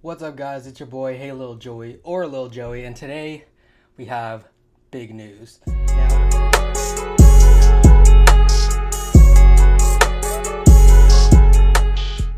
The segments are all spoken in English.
What's up, guys? It's your boy HeyLilJoey or Lil Joey, and today we have big news.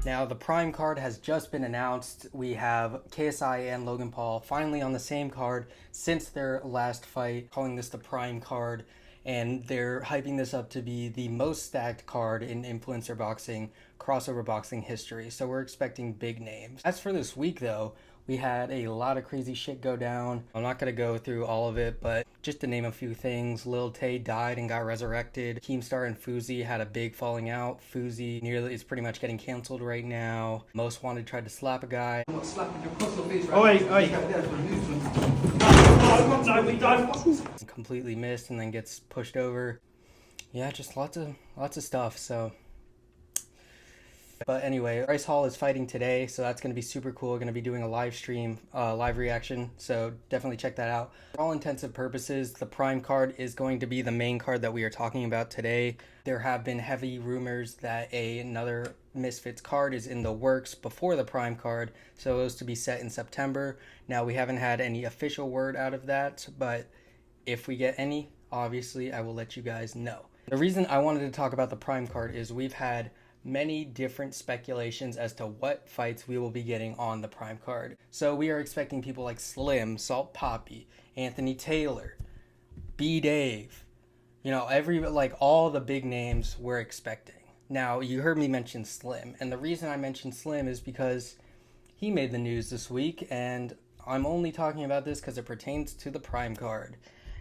Now the Prime card has just been announced. We have KSI and Logan Paul finally on the same card since their last fight, calling this the Prime card, and they're hyping this up to be the most stacked card in influencer boxing, crossover boxing history. So we're expecting big names. As for this week though, we had a lot of crazy shit go down. I'm not going to go through all of it, but just to name a few things, Lil Tay died and got resurrected. Keemstar and Fousey had a big falling out. Fousey nearly is pretty much getting canceled right now. Most Wanted tried to slap a guy. Completely missed and then gets pushed over. Yeah, just lots of stuff. So but anyway, Bryce Hall is fighting today, so that's going to be super cool. We're going to be doing a live stream, live reaction, so definitely check that out. For all intensive purposes, the Prime card is going to be the main card that we are talking about today. There have been heavy rumors that another Misfits card is in the works before the Prime card, so it was to be set in September. Now, we haven't had any official word out of that, but if we get any, obviously, I will let you guys know. The reason I wanted to talk about the Prime card is we've had many different speculations as to what fights we will be getting on the Prime card. So we are expecting people like Slim, Salt Poppy, Anthony Taylor, B-Dave, all the big names we're expecting. Now, you heard me mention Slim, and the reason I mentioned Slim is because he made the news this week, and I'm only talking about this because it pertains to the Prime card.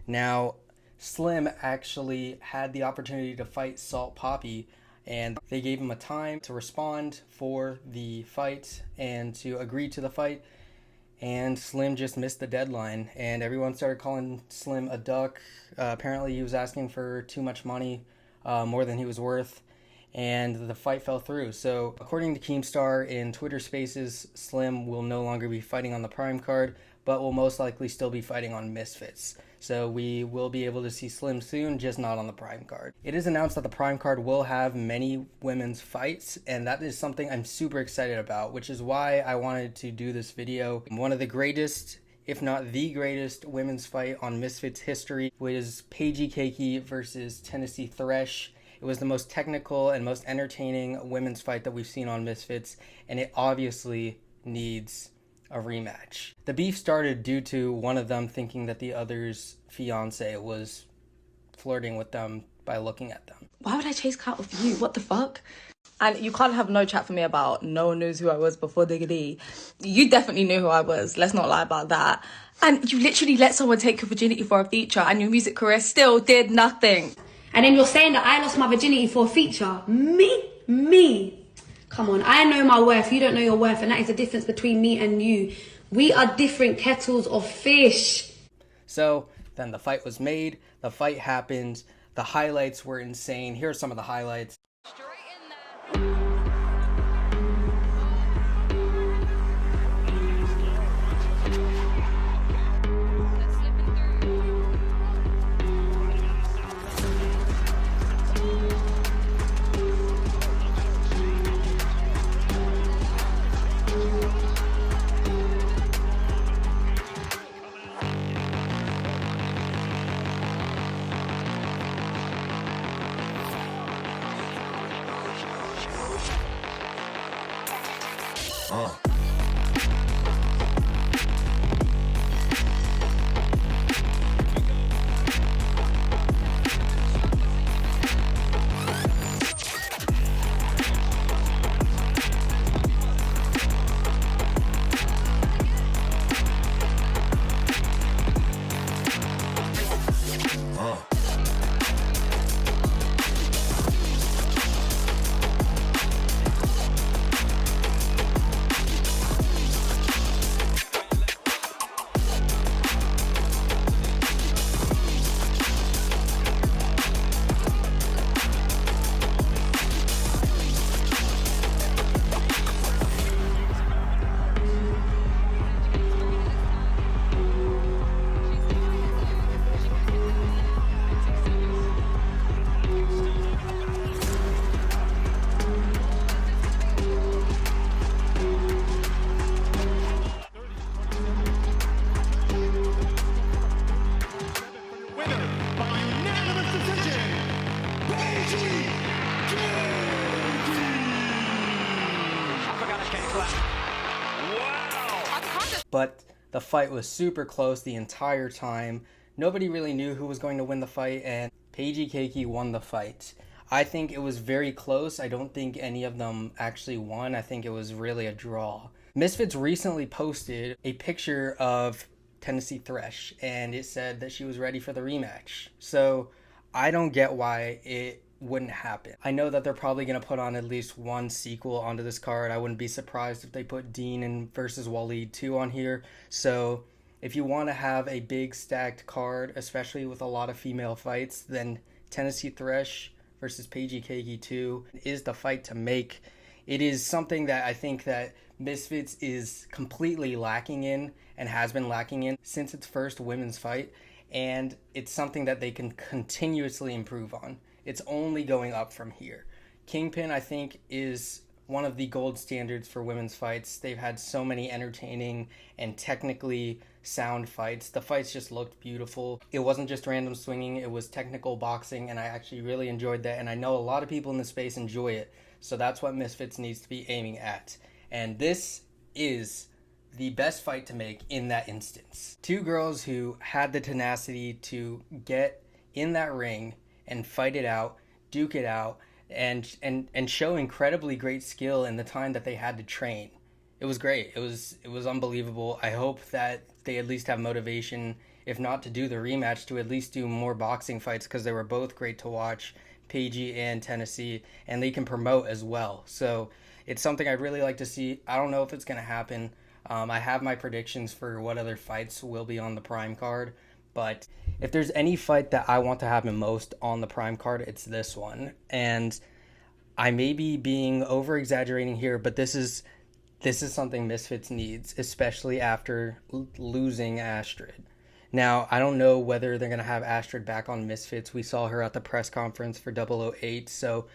Now, Slim actually had the opportunity to fight Salt Poppy, and they gave him a time to respond for the fight and to agree to the fight, and Slim just missed the deadline, and everyone started calling Slim a duck. Apparently he was asking for too much money, more than he was worth, and the fight fell through. So according to Keemstar in Twitter Spaces, Slim will no longer be fighting on the Prime card, but will most likely still be fighting on Misfits. So we will be able to see Slim soon, just not on the Prime card. It is announced that the Prime card will have many women's fights, and that is something I'm super excited about, which is why I wanted to do this video. One of the greatest, if not the greatest, women's fight on Misfits history was Paigey Cakey versus Tennessee Thresh. It was the most technical and most entertaining women's fight that we've seen on Misfits, and it obviously needs a rematch. The beef started due to one of them thinking that the other's fiance was flirting with them by looking at them. Why would I chase cat with you? What the fuck? And you can't have no chat for me about no one knows who I was before Diggity. You definitely knew who I was. Let's not lie about that. And you literally let someone take your virginity for a feature and your music career still did nothing. And then you're saying that I lost my virginity for a feature. Me. Come on, I know my worth, you don't know your worth, and that is the difference between me and you. We are different kettles of fish. So then the fight was made, the fight happened, the highlights were insane. Here are some of the highlights. but the fight was super close the entire time. Nobody really knew who was going to win the fight, and Paigey Cakey won the fight. I think it was very close. I don't think any of them actually won. I think it was really a draw. Misfits recently posted a picture of Tennessee Thresh, and it said that she was ready for the rematch. So I don't get why it wouldn't happen. I know that they're probably going to put on at least one sequel onto this card. I wouldn't be surprised if they put Dean and versus Waleed 2 on here. So if you want to have a big stacked card, especially with a lot of female fights, then Tennessee Thresh versus Paigey Cakey 2 is the fight to make. It is something that I think that Misfits is completely lacking in and has been lacking in since its first women's fight, and it's something that they can continuously improve on. It's only going up from here. KingPyn, I think, is one of the gold standards for women's fights. They've had so many entertaining and technically sound fights. The fights just looked beautiful. It wasn't just random swinging, it was technical boxing, and I actually really enjoyed that, and I know a lot of people in the space enjoy it, so that's what Misfits needs to be aiming at. And this is the best fight to make in that instance. Two girls who had the tenacity to get in that ring and fight it out, duke it out, and show incredibly great skill in the time that they had to train. It was great. It was unbelievable. I hope that they at least have motivation, if not to do the rematch, to at least do more boxing fights, because they were both great to watch, Paigey and Tennessee, and they can promote as well. So it's something I'd really like to see. I don't know if it's going to happen. I have my predictions for what other fights will be on the Prime card, but if there's any fight that I want to happen most on the Prime card, it's this one. And I may be being over-exaggerating here, but this is something Misfits needs, especially after losing Astrid. Now, I don't know whether they're going to have Astrid back on Misfits. We saw her at the press conference for 008, so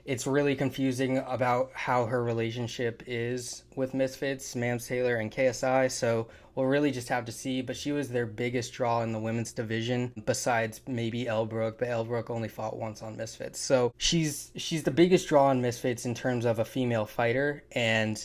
it's really confusing about how her relationship is with Misfits, Mams Taylor, and KSI, so we'll really just have to see. But she was their biggest draw in the women's division, besides maybe Elle, but Elle only fought once on Misfits. So she's the biggest draw on Misfits in terms of a female fighter, and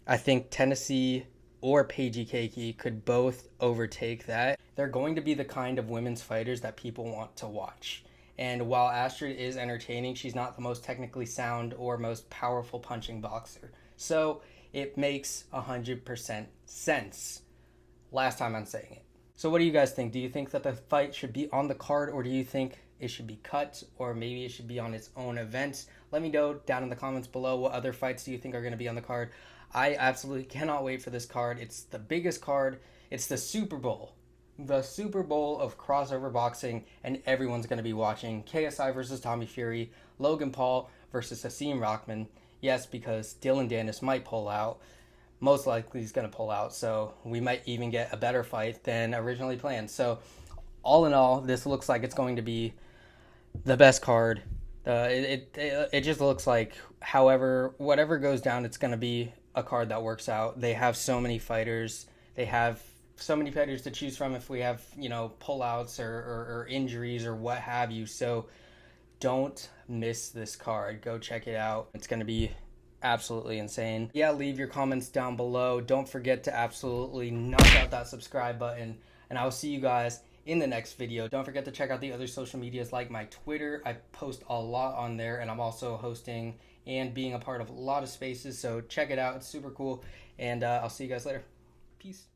I think Tennessee or Paigey Cakey could both overtake that. They're going to be the kind of women's fighters that people want to watch. And while Astrid is entertaining, she's not the most technically sound or most powerful punching boxer. So it makes 100% sense. Last time I'm saying it. So what do you guys think? Do you think that the fight should be on the card, or do you think it should be cut, or maybe it should be on its own event? Let me know down in the comments below, what other fights do you think are going to be on the card. I absolutely cannot wait for this card. It's the biggest card. It's the Super Bowl. The Super Bowl of crossover boxing, and everyone's going to be watching. KSI versus Tommy Fury, Logan Paul versus Hasim Rahman. Yes, because Dylan Dennis might pull out. Most likely he's going to pull out, so we might even get a better fight than originally planned. So all in all, this looks like it's going to be the best card. It just looks like, whatever goes down, it's going to be a card that works out. They have so many fighters. They have so many fighters to choose from if we have, pullouts or injuries or what have you. So don't miss this card. Go check it out. It's going to be absolutely insane. Yeah, leave your comments down below. Don't forget to absolutely knock out that subscribe button, and I'll see you guys in the next video. Don't forget to check out the other social medias like my Twitter. I post a lot on there, and I'm also hosting and being a part of a lot of spaces, so check it out. It's super cool, and I'll see you guys later. Peace.